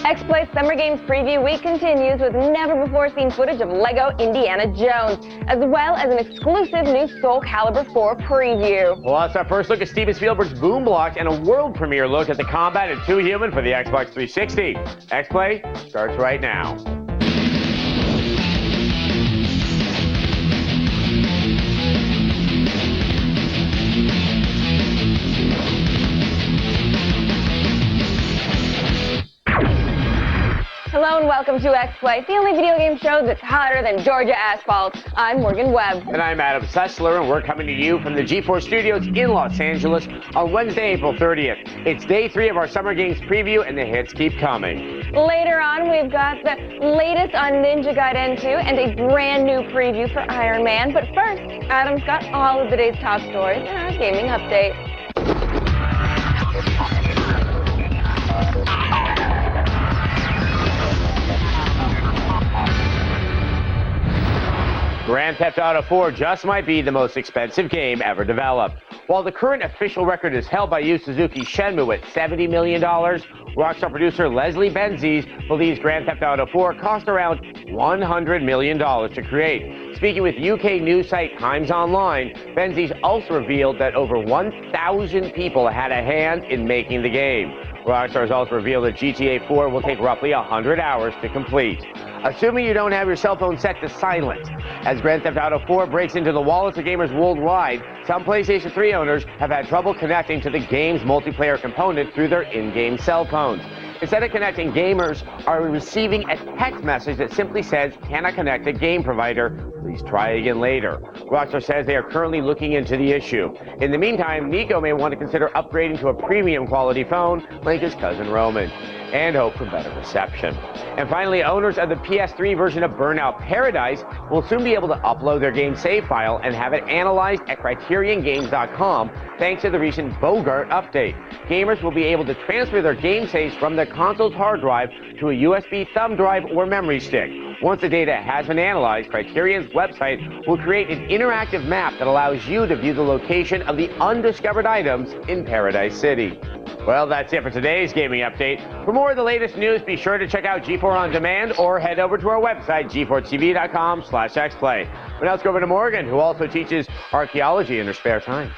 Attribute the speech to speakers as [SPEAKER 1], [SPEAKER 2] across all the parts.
[SPEAKER 1] X-Play's Summer Games Preview Week continues with never-before-seen footage of LEGO Indiana Jones, as well as an exclusive new Soul Calibur 4 preview.
[SPEAKER 2] Plus, our first look at Steven Spielberg's Boom Block and a world premiere look at the combat in 2 Human for the Xbox 360. X-Play starts right now.
[SPEAKER 1] Hello and welcome to X-Play, the only video game show that's hotter than Georgia asphalt. I'm Morgan Webb.
[SPEAKER 2] And I'm Adam Sessler, and we're coming to you from the G4 Studios in Los Angeles on Wednesday, April 30th. It's day 3 of our Summer Games Preview, and the hits keep coming.
[SPEAKER 1] Later on, we've got the latest on Ninja Gaiden 2 and a brand new preview for Iron Man. But first, Adam's got all of the day's top stories in our gaming update.
[SPEAKER 2] Grand Theft Auto 4 just might be the most expensive game ever developed. While the current official record is held by Yu Suzuki's Shenmue at $70 million, Rockstar producer Leslie Benzies believes Grand Theft Auto 4 cost around $100 million to create. Speaking with UK news site Times Online, Benzies also revealed that over 1,000 people had a hand in making the game. Rockstar has also revealed that GTA 4 will take roughly 100 hours to complete. Assuming you don't have your cell phone set to silent. As Grand Theft Auto 4 breaks into the wallets of gamers worldwide, some PlayStation 3 owners have had trouble connecting to the game's multiplayer component through their in-game cell phones. Instead of connecting, gamers are receiving a text message that simply says, "Cannot connect to game provider. Please try again later." Rockstar says they are currently looking into the issue. In the meantime, Nico may want to consider upgrading to a premium quality phone like his cousin Roman, and hope for better reception. And finally, owners of the PS3 version of Burnout Paradise will soon be able to upload their game save file and have it analyzed at CriterionGames.com thanks to the recent Bogart update. Gamers will be able to transfer their game saves from their console's hard drive to a USB thumb drive or memory stick. Once the data has been analyzed, Criterion's website will create an interactive map that allows you to view the location of the undiscovered items in Paradise City. Well, that's it for today's gaming update. For more of the latest news, be sure to check out G4 On Demand or head over to our website, g4tv.com/xplay. But now let's go over to Morgan, who also teaches archaeology in her spare time.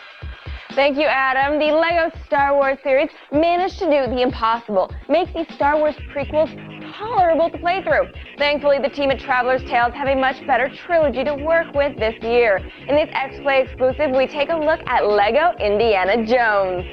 [SPEAKER 1] Thank you, Adam. The LEGO Star Wars series managed to do the impossible, make these Star Wars prequels tolerable to play through. Thankfully, the team at Traveler's Tales have a much better trilogy to work with this year. In this X-Play exclusive, we take a look at LEGO Indiana Jones.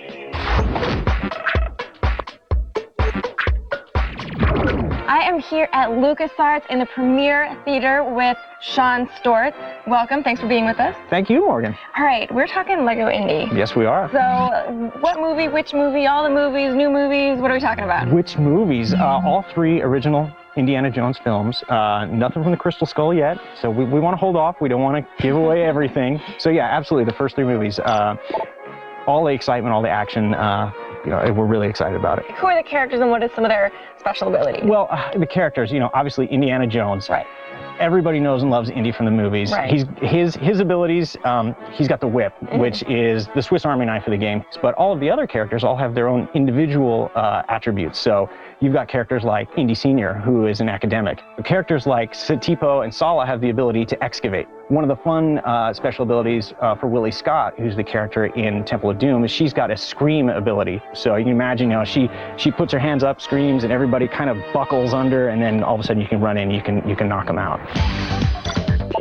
[SPEAKER 1] I am here at LucasArts in the Premiere Theater with Sean Stortz. Welcome, thanks for being with us.
[SPEAKER 3] Thank you, Morgan.
[SPEAKER 1] All right, we're talking LEGO Indy.
[SPEAKER 3] Yes, we are.
[SPEAKER 1] So, what movie, which movie, all the movies, new movies, what are we talking about?
[SPEAKER 3] Which movies? All 3 original Indiana Jones films. Nothing from the Crystal Skull yet, so we want to hold off. We don't want to give away everything. So yeah, absolutely, the first 3 movies. All the excitement, all the action, we're really excited about it.
[SPEAKER 1] Who are the characters and what is some of their special abilities?
[SPEAKER 3] Well, the characters, obviously Indiana Jones.
[SPEAKER 1] Right.
[SPEAKER 3] Everybody knows and loves Indy from the movies.
[SPEAKER 1] Right.
[SPEAKER 3] His abilities, he's got the whip, which is the Swiss Army knife of the game. But all of the other characters all have their own individual attributes. So you've got characters like Indy Sr., who is an academic. Characters like Satipo and Sala have the ability to excavate. One of the fun special abilities for Willie Scott, who's the character in Temple of Doom, is she's got a scream ability. So you can imagine, she puts her hands up, screams, and everybody kind of buckles under, and then all of a sudden you can run in, you can knock them out.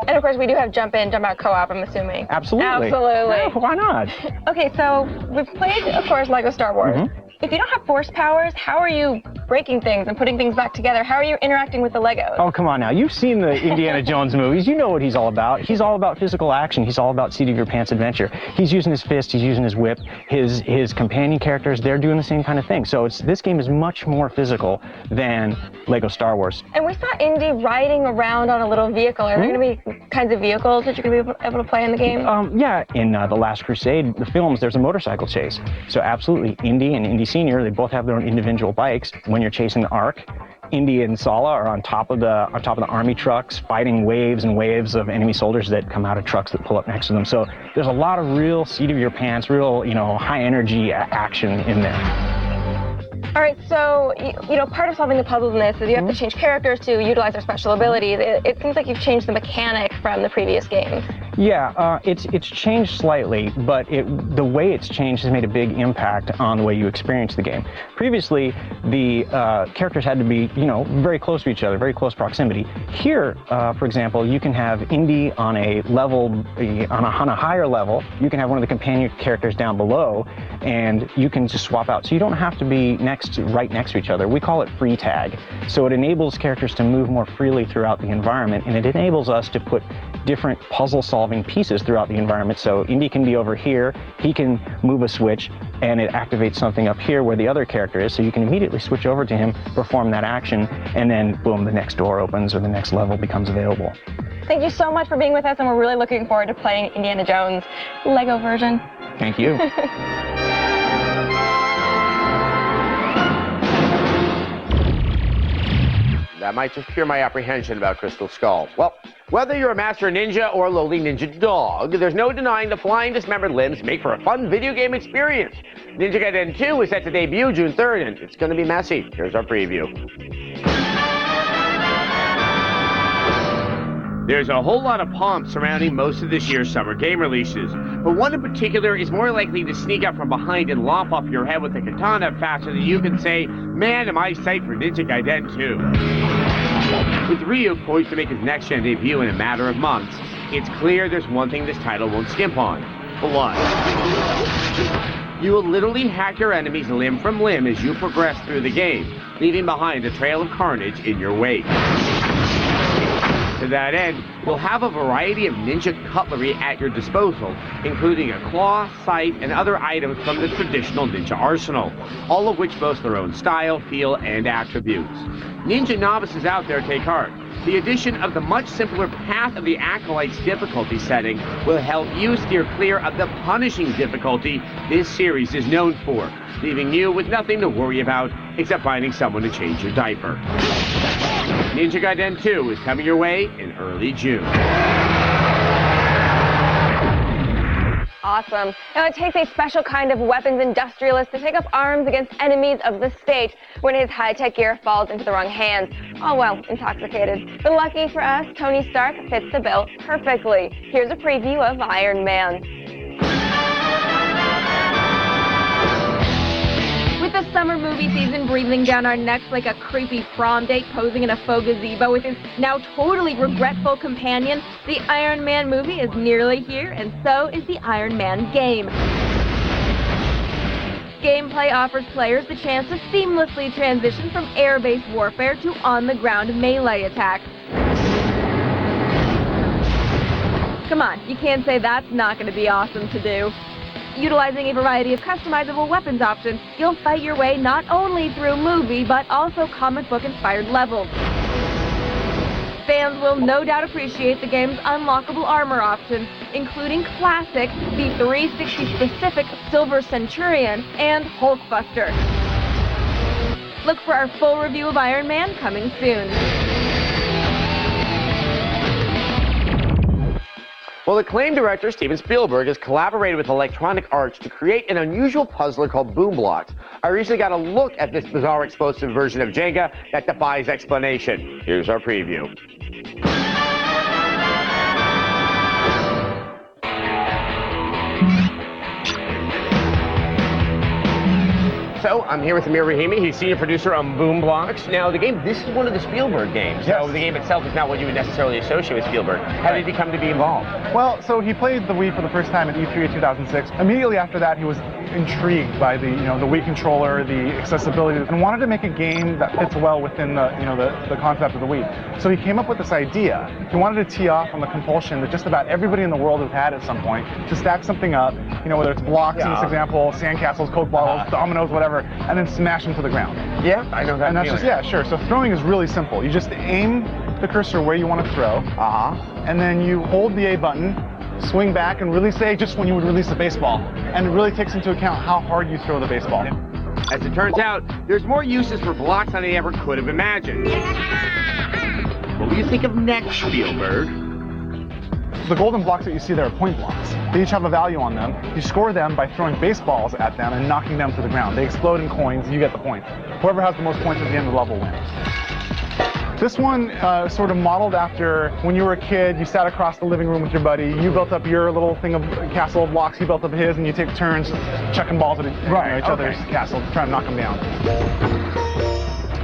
[SPEAKER 1] And of course, we do have jump out co-op, I'm assuming.
[SPEAKER 3] Absolutely.
[SPEAKER 1] Absolutely.
[SPEAKER 3] Yeah, why not?
[SPEAKER 1] Okay, so we've played, of course, LEGO Star Wars. If you don't have force powers, how are you breaking things and putting things back together? How are you interacting with the Legos?
[SPEAKER 3] Oh, come on now. You've seen the Indiana Jones movies. You know what he's all about. He's all about physical action. He's all about seat of your pants adventure. He's using his fist. He's using his whip. His companion characters, they're doing the same kind of thing. So this game is much more physical than Lego Star Wars.
[SPEAKER 1] And we saw Indy riding around on a little vehicle. Are there going to be kinds of vehicles that you're going to be able to play in the game?
[SPEAKER 3] Yeah. In The Last Crusade, the films, there's a motorcycle chase. So absolutely, Indy and Indy Sr., they both have their own individual bikes. When you're chasing the Ark, Indy and Sala are on top of the army trucks, fighting waves and waves of enemy soldiers that come out of trucks that pull up next to them. So there's a lot of real seat of your pants, real high energy action in there.
[SPEAKER 1] All right, so, you know, part of solving the puzzles in this is you have to change characters to utilize their special abilities. It seems like you've changed the mechanic from the previous games.
[SPEAKER 3] Yeah, it's changed slightly, but the way it's changed has made a big impact on the way you experience the game. Previously, the characters had to be, you know, very close to each other, very close proximity. Here, for example, you can have Indy on a level, on a higher level. You can have one of the companion characters down below, and you can just swap out. So you don't have to be right next to each other. We call it free tag. So it enables characters to move more freely throughout the environment, and it enables us to put different puzzle-solving pieces throughout the environment. So Indy can be over here, he can move a switch, and it activates something up here where the other character is, so you can immediately switch over to him, perform that action, and then boom, the next door opens or the next level becomes available.
[SPEAKER 1] Thank you so much for being with us, and we're really looking forward to playing Indiana Jones Lego version.
[SPEAKER 3] Thank you.
[SPEAKER 2] That might just cure my apprehension about Crystal Skull. Well, whether you're a master ninja or a lowly ninja dog, there's no denying the flying dismembered limbs make for a fun video game experience. Ninja Gaiden 2 is set to debut June 3rd, and it's going to be messy. Here's our preview. There's a whole lot of pomp surrounding most of this year's summer game releases, but one in particular is more likely to sneak up from behind and lop off your head with a katana faster than you can say, "Man, am I psyched for Ninja Gaiden 2." With Ryu poised to make his next-gen debut in a matter of months, it's clear there's one thing this title won't skimp on: blood. You will literally hack your enemies limb from limb as you progress through the game, leaving behind a trail of carnage in your wake. To that end, you'll have a variety of ninja cutlery at your disposal, including a claw, scythe, and other items from the traditional ninja arsenal, all of which boast their own style, feel, and attributes. Ninja novices out there, take heart. The addition of the much simpler Path of the Acolyte's difficulty setting will help you steer clear of the punishing difficulty this series is known for, leaving you with nothing to worry about except finding someone to change your diaper. Ninja Gaiden 2 is coming your way in early June.
[SPEAKER 1] Awesome. Now, it takes a special kind of weapons industrialist to take up arms against enemies of the state when his high-tech gear falls into the wrong hands. Oh, well, intoxicated. But lucky for us, Tony Stark fits the bill perfectly. Here's a preview of Iron Man. With the summer movie season breathing down our necks like a creepy prom date posing in a faux gazebo with his now totally regretful companion, the Iron Man movie is nearly here, and so is the Iron Man game. Gameplay offers players the chance to seamlessly transition from air-based warfare to on-the-ground melee attacks. Come on, you can't say that's not going to be awesome to do. Utilizing a variety of customizable weapons options, you'll fight your way not only through movie, but also comic book-inspired levels. Fans will no doubt appreciate the game's unlockable armor options, including Classic, the 360-specific Silver Centurion, and Hulkbuster. Look for our full review of Iron Man coming soon.
[SPEAKER 2] Well, acclaimed director Steven Spielberg has collaborated with Electronic Arts to create an unusual puzzler called Boom Blocks. I recently got a look at this bizarre explosive version of Jenga that defies explanation. Here's our preview. So, I'm here with Amir Rahimi. He's senior producer on Boom Blocks. Now, this is one of the Spielberg games.
[SPEAKER 4] Yes.
[SPEAKER 2] So, the game itself is not what you would necessarily associate with Spielberg. How did he come to be involved?
[SPEAKER 4] Well, so he played the Wii for the first time at E3 2006. Immediately after that, he was intrigued by the Wii controller, the accessibility, and wanted to make a game that fits well within the concept of the Wii. So he came up with this idea. He wanted to tee off on the compulsion that just about everybody in the world has had at some point to stack something up, whether it's blocks in this example, sandcastles, Coke bottles, dominoes, whatever, and then smash them to the ground.
[SPEAKER 2] Yeah, I know that.
[SPEAKER 4] And that's
[SPEAKER 2] feeling.
[SPEAKER 4] just, sure. So throwing is really simple. You just aim the cursor where you want to throw, and then you hold the A button, swing back, and release A just when you would release a baseball. And it really takes into account how hard you throw the baseball.
[SPEAKER 2] As it turns out, there's more uses for blocks than I ever could have imagined. What do you think of next, Spielberg?
[SPEAKER 4] The golden blocks that you see there are point blocks. They each have a value on them. You score them by throwing baseballs at them and knocking them to the ground. They explode in coins, you get the point. Whoever has the most points at the end of the level wins. This one sort of modeled after when you were a kid, you sat across the living room with your buddy, you built up your little thing of castle of blocks, he built up his, and you take turns chucking balls at each other's castle, trying to knock them down.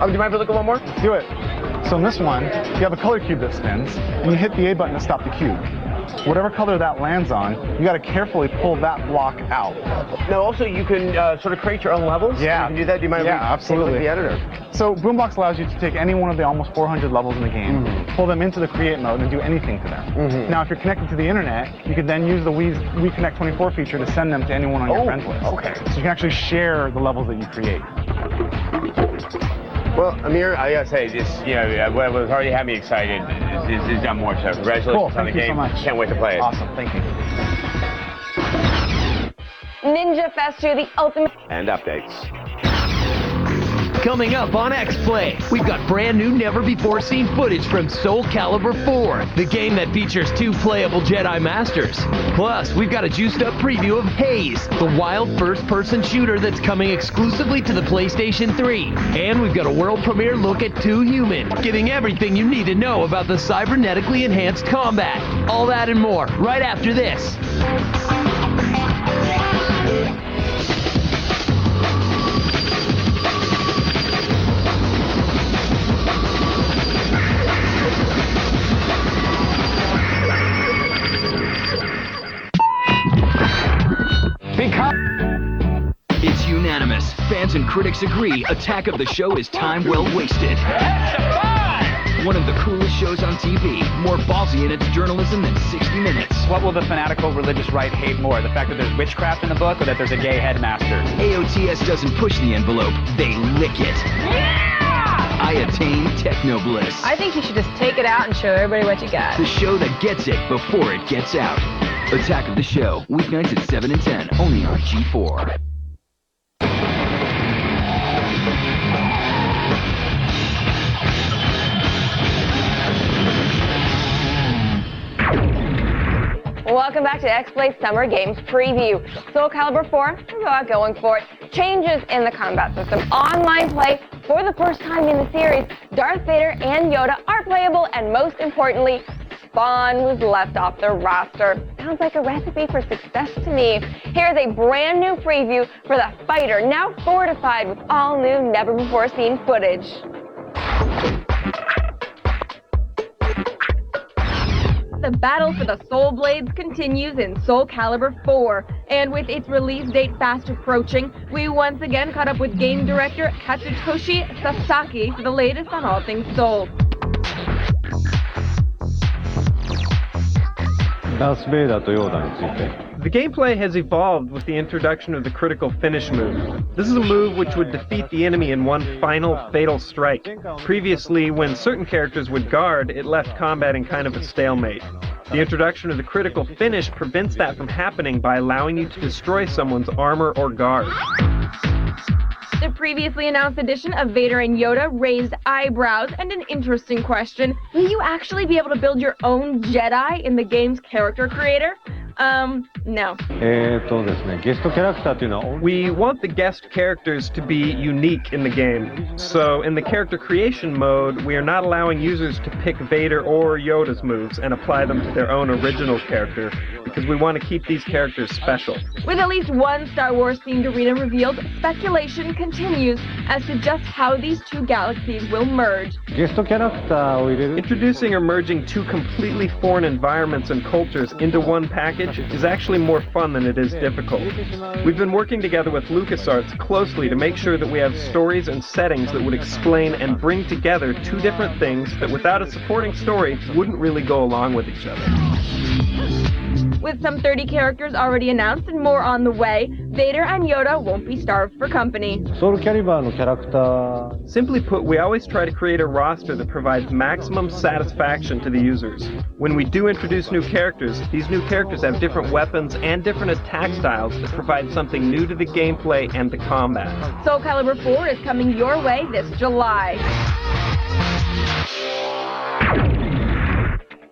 [SPEAKER 2] Oh, do you mind if we look at one more?
[SPEAKER 4] Let's do it. So in this one, you have a color cube that spins, and you hit the A button to stop the cube. Whatever color that lands on, you got to carefully pull that block out.
[SPEAKER 2] Now, also, you can sort of create your own levels?
[SPEAKER 4] Yeah.
[SPEAKER 2] You can do that? Do you mind if we
[SPEAKER 4] absolutely.
[SPEAKER 2] take a look at the editor?
[SPEAKER 4] So Boombox allows you to take any one of the almost 400 levels in the game, pull them into the create mode, and do anything to them. Now, if you're connected to the internet, you can then use the Wii Connect 24 feature to send them to anyone on your friends list.
[SPEAKER 2] Okay.
[SPEAKER 4] So you can actually share the levels that you create.
[SPEAKER 2] Well, Amir, I gotta say, this, what was already had me excited is done more, so congratulations on the game.
[SPEAKER 4] Thank you so much.
[SPEAKER 2] Can't wait to play it.
[SPEAKER 4] Awesome, thank you.
[SPEAKER 1] Ninja Fest 2, the ultimate.
[SPEAKER 2] And updates.
[SPEAKER 5] Coming up on X-Play, we've got brand new, never-before-seen footage from Soul Calibur 4, the game that features 2 playable Jedi Masters. Plus, we've got a juiced-up preview of Haze, the wild first-person shooter that's coming exclusively to the PlayStation 3. And we've got a world premiere look at dehumming, giving everything you need to know about the cybernetically enhanced combat. All that and more, right after this. It's unanimous. Fans and critics agree Attack of the Show is time well wasted. One of the coolest shows on TV, more ballsy in its journalism than 60 Minutes.
[SPEAKER 6] What will the fanatical religious right hate more? The fact that there's witchcraft in the book or that there's a gay headmaster?
[SPEAKER 5] AOTS doesn't push the envelope, they lick it. Yeah! I attain Technobliss.
[SPEAKER 7] I think you should just take it out and show everybody what you got.
[SPEAKER 5] The show that gets it before it gets out. Attack of the Show, weeknights at 7 and 10, only on G4.
[SPEAKER 1] Welcome back to X-Play Summer Games Preview. Soul Calibur 4 is about going for it. Changes in the combat system. Online play for the first time in the series. Darth Vader and Yoda are playable, and most importantly, Spawn was left off the roster. Sounds like a recipe for success to me. Here's a brand new preview for the fighter, now fortified with all new, never-before-seen footage. The battle for the Soul Blades continues in Soul Calibur 4, and with its release date fast approaching, we once again caught up with game director Katsutoshi Sasaki for the latest on all things Soul.
[SPEAKER 8] The gameplay has evolved with the introduction of the critical finish move. This is a move which would defeat the enemy in one final fatal strike. Previously, when certain characters would guard, it left combat in kind of a stalemate. The introduction of the critical finish prevents that from happening by allowing you to destroy someone's armor or guard.
[SPEAKER 1] The previously announced edition of Vader and Yoda raised eyebrows and an interesting question. Will you actually be able to build your own Jedi in the game's character creator? No.
[SPEAKER 8] We want the guest characters to be unique in the game. So in the character creation mode, we are not allowing users to pick Vader or Yoda's moves and apply them to their own original character, because we want to keep these characters special.
[SPEAKER 1] With at least one Star Wars themed arena revealed, speculation continues as to just how these two galaxies will merge.
[SPEAKER 8] Introducing or merging 2 completely foreign environments and cultures into one package is actually more fun than it is difficult. We've been working together with LucasArts closely to make sure that we have stories and settings that would explain and bring together 2 different things that without a supporting story wouldn't really go along with each other.
[SPEAKER 1] With some 30 characters already announced and more on the way, Vader and Yoda won't be starved for company.
[SPEAKER 8] Simply put, we always try to create a roster that provides maximum satisfaction to the users. When we do introduce new characters, these new characters have different weapons and different attack styles that provide something new to the gameplay and the combat.
[SPEAKER 1] Soul Calibur 4 is coming your way this July.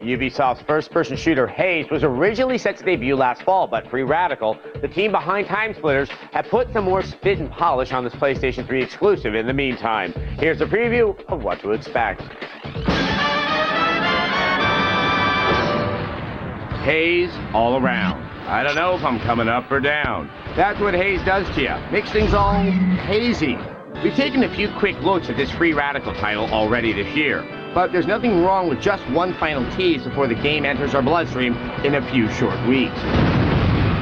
[SPEAKER 2] Ubisoft's first-person shooter Haze was originally set to debut last fall, but Free Radical, the team behind Time Splitters, have put some more spit and polish on this PlayStation 3 exclusive in the meantime. Here's a preview of what to expect. Haze all around. I don't know if I'm coming up or down. That's what Haze does to you. Makes things all hazy. We've taken a few quick looks at this Free Radical title already this year, but there's nothing wrong with just one final tease before the game enters our bloodstream in a few short weeks.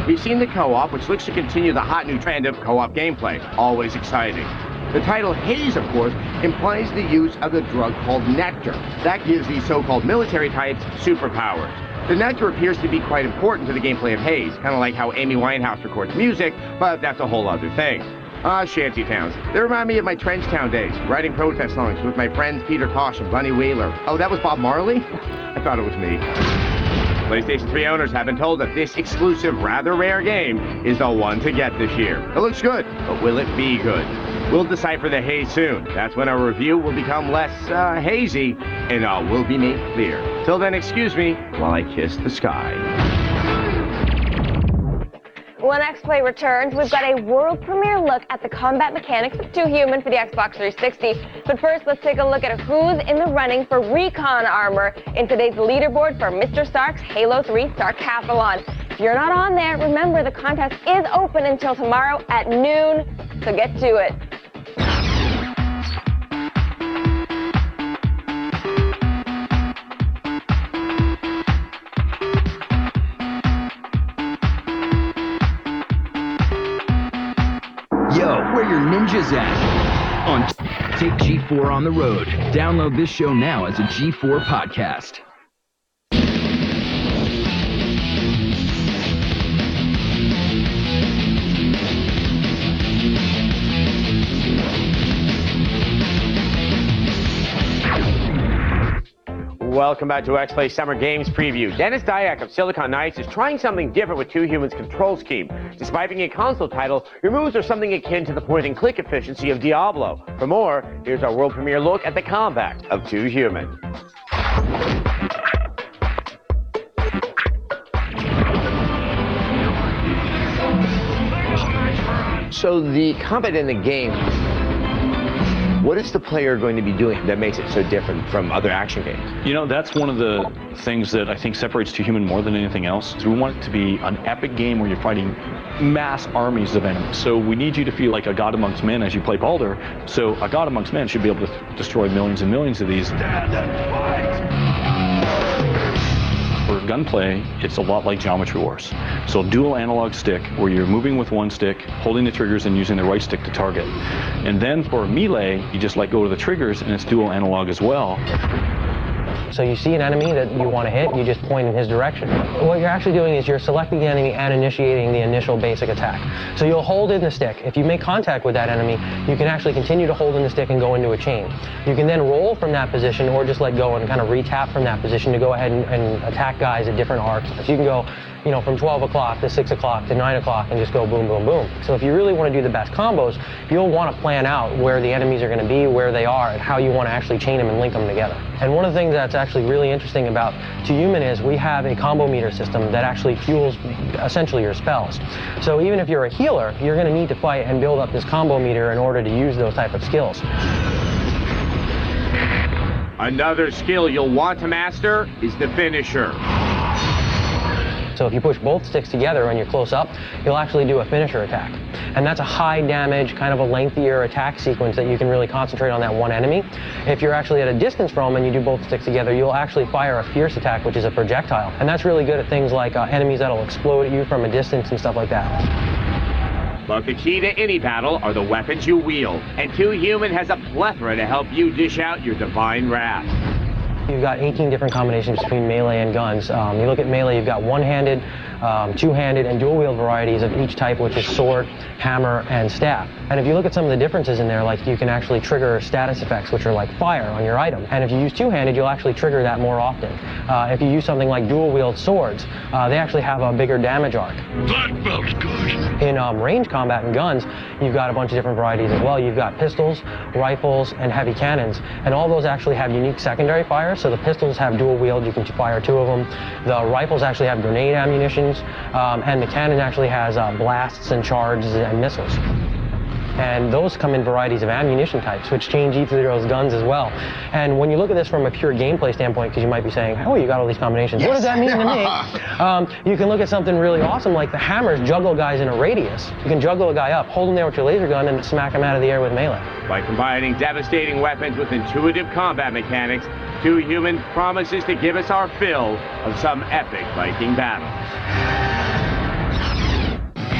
[SPEAKER 2] We've seen the co-op, which looks to continue the hot new trend of co-op gameplay. Always exciting. The title Haze, of course, implies the use of a drug called nectar. That gives these so-called military types superpowers. The nectar appears to be quite important to the gameplay of Haze, kind of like how Amy Winehouse records music, but that's a whole other thing. Shanty towns. They remind me of my Trenchtown days, writing protest songs with my friends Peter Tosh and Bunny Wheeler. Oh, that was Bob Marley? I thought it was me. PlayStation 3 owners have been told that this exclusive, rather rare game is the one to get this year. It looks good, but will it be good? We'll decipher the haze soon. That's when our review will become less hazy and all will be made clear. Till then, excuse me while I kiss the sky.
[SPEAKER 1] When X-Play returns, we've got a world premiere look at the combat mechanics of Too Human for the Xbox 360. But first, let's take a look at who's in the running for recon armor in today's leaderboard for Mr. Stark's Halo 3 Starkathlon. If you're not on there, remember the contest is open until tomorrow at noon, so get to it.
[SPEAKER 5] Yo, where your ninjas at? On Take G4 on the road. Download this show now as a G4 podcast.
[SPEAKER 2] Welcome back to X-Play Summer Games Preview. Dennis Dyack of Silicon Knights is trying something different with Too Human's control scheme. Despite being a console title, your moves are something akin to the point-and-click efficiency of Diablo. For more, here's our world premiere look at the combat of Too Human. So the combat in the game, what is the player going to be doing that makes it so different from other action games?
[SPEAKER 9] You know, that's one of the things that I think separates Too Human more than anything else. We want it to be an epic game where you're fighting mass armies of enemies. So we need you to feel like a god amongst men as you play Baldur. So a god amongst men should be able to destroy millions and millions of these. For gunplay, it's a lot like Geometry Wars. So dual analog stick, where you're moving with one stick, holding the triggers and using the right stick to target. And then for melee, you just let go of the triggers and it's dual analog as well.
[SPEAKER 10] So you see an enemy that you want to hit, you just point in his direction. What you're actually doing is you're selecting the enemy and initiating the initial basic attack. So you'll hold in the stick. If you make contact with that enemy, you can actually continue to hold in the stick and go into a chain. You can then roll from that position or just let go and kind of re-tap from that position to go ahead and attack guys at different arcs. So you can go, you know, from 12 o'clock to 6 o'clock to 9 o'clock and just go boom, boom, boom. So if you really want to do the best combos, you'll want to plan out where the enemies are going to be, where they are, and how you want to actually chain them and link them together. And one of the things that's actually really interesting about Too Human is we have a combo meter system that actually fuels essentially your spells. So even if you're a healer, you're going to need to fight and build up this combo meter in order to use those type of skills.
[SPEAKER 2] Another skill you'll want to master is the finisher.
[SPEAKER 10] So if you push both sticks together when you're close up, you'll actually do a finisher attack. And that's a high damage, kind of a lengthier attack sequence that you can really concentrate on that one enemy. If you're actually at a distance from and you do both sticks together, you'll actually fire a fierce attack, which is a projectile. And that's really good at things like enemies that'll explode at you from a distance and stuff like that.
[SPEAKER 2] But the key to any battle are the weapons you wield. And Too Human has a plethora to help you dish out your divine wrath.
[SPEAKER 10] You've got 18 different combinations between melee and guns. You look at melee, you've got one-handed, two-handed and dual-wield varieties of each type, which is sword, hammer, and staff. And if you look at some of the differences in there, like you can actually trigger status effects, which are like fire on your item. And if you use two-handed, you'll actually trigger that more often. If you use something like dual-wield swords, they actually have a bigger damage arc.
[SPEAKER 11] That felt good.
[SPEAKER 10] In range combat and guns, you've got a bunch of different varieties as well. You've got pistols, rifles, and heavy cannons, and all those actually have unique secondary fire. So the pistols have dual wield, you can fire 2 of them. The rifles actually have grenade ammunitions, and the cannon actually has blasts and charges and missiles. And those come in varieties of ammunition types, which change each of those guns as well. And when you look at this from a pure gameplay standpoint, because you might be saying, oh, you got all these combinations, what does that mean to me? You can look at something really awesome like the hammers juggle guys in a radius. You can juggle a guy up, hold him there with your laser gun, and smack him out of the air with melee.
[SPEAKER 2] By combining devastating weapons with intuitive combat mechanics, Two Human promises to give us our fill of some epic Viking battles.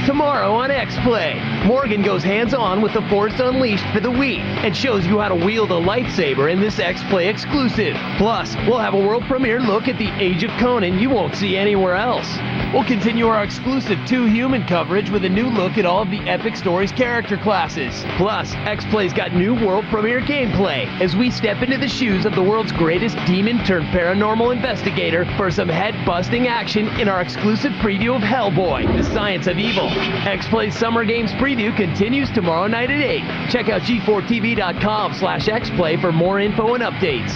[SPEAKER 5] Tomorrow on X-Play, Morgan goes hands-on with the Force Unleashed for the Wii and shows you how to wield a lightsaber in this X-Play exclusive. Plus, we'll have a world premiere look at the Age of Conan you won't see anywhere else. We'll continue our exclusive Two Human coverage with a new look at all of the Epic Stories character classes. Plus, X-Play's got new world premiere gameplay as we step into the shoes of the world's greatest demon-turned-paranormal investigator for some head-busting action in our exclusive preview of Hellboy, The Science of Evil. X-Play's Summer Games preview continues tomorrow night at 8. Check out g4tv.com/xplay for more info and updates.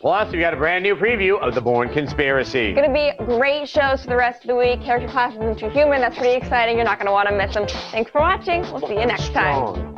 [SPEAKER 2] Plus, we got a brand new preview of The Bourne Conspiracy.
[SPEAKER 1] Going to be great shows for the rest of the week. Character classes in Two Human, that's pretty exciting. You're not going to want to miss them. Thanks for watching. We'll see you next time.